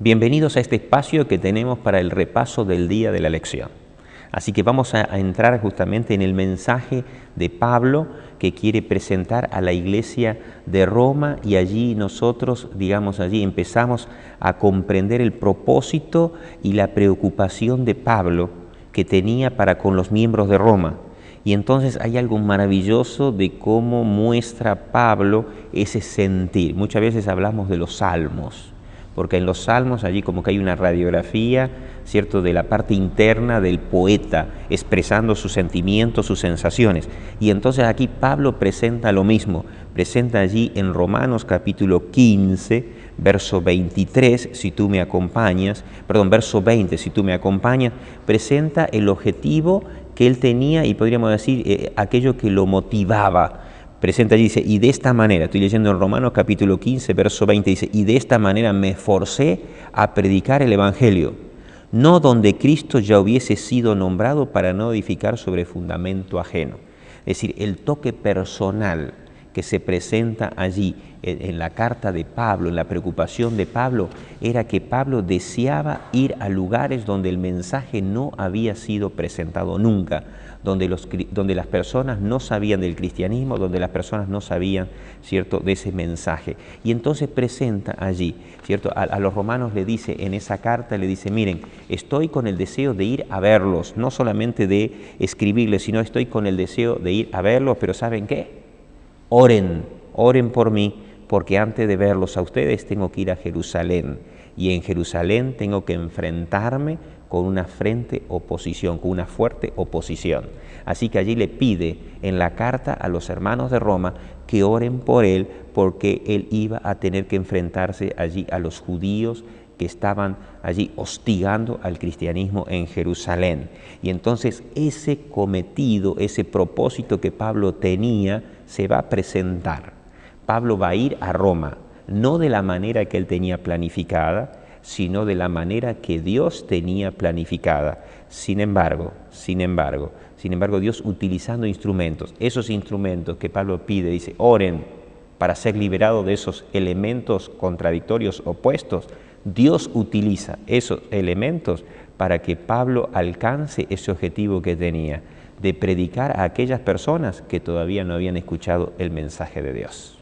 Bienvenidos a este espacio que tenemos para el repaso del día de la lección. Así que vamos a entrar justamente en el mensaje de Pablo que quiere presentar a la iglesia de Roma, y allí nosotros, allí empezamos a comprender el propósito y la preocupación de Pablo que tenía para con los miembros de Roma. Y entonces hay algo maravilloso de cómo muestra Pablo ese sentir. Muchas veces hablamos de los salmos, porque en los salmos allí como que hay una radiografía, ¿cierto?, de la parte interna del poeta, expresando sus sentimientos, sus sensaciones. Y entonces aquí Pablo presenta lo mismo, presenta allí en Romanos capítulo 15, verso 23, si tú me acompañas, verso 20, si tú me acompañas, presenta el objetivo que él tenía y podríamos decir aquello que lo motivaba. Presenta allí, dice, y de esta manera, estoy leyendo en Romanos capítulo 15, verso 20, dice, y de esta manera me esforcé a predicar el Evangelio, no donde Cristo ya hubiese sido nombrado, para no edificar sobre fundamento ajeno. Es decir, el toque personal que se presenta allí en la carta de Pablo, en la preocupación de Pablo, era que Pablo deseaba ir a lugares donde el mensaje no había sido presentado nunca, donde las personas no sabían del cristianismo, donde las personas no sabían, ¿cierto?, de ese mensaje. Y entonces presenta allí, ¿cierto?, a los romanos le dice, en esa carta le dice, miren, estoy con el deseo de ir a verlos, no solamente de escribirles, sino estoy con el deseo de ir a verlos, pero ¿saben qué? Oren por mí, porque antes de verlos a ustedes tengo que ir a Jerusalén, y en Jerusalén tengo que enfrentarme con una fuerte oposición. Así que allí le pide en la carta a los hermanos de Roma que oren por él, porque él iba a tener que enfrentarse allí a los judíos que estaban allí hostigando al cristianismo en Jerusalén. Y entonces ese cometido, ese propósito que Pablo tenía, se va a presentar. Pablo va a ir a Roma, no de la manera que él tenía planificada, sino de la manera que Dios tenía planificada. Sin embargo, Dios utilizando instrumentos, esos instrumentos que Pablo pide, dice, oren para ser liberados de esos elementos contradictorios opuestos. Dios utiliza esos elementos para que Pablo alcance ese objetivo que tenía, de predicar a aquellas personas que todavía no habían escuchado el mensaje de Dios.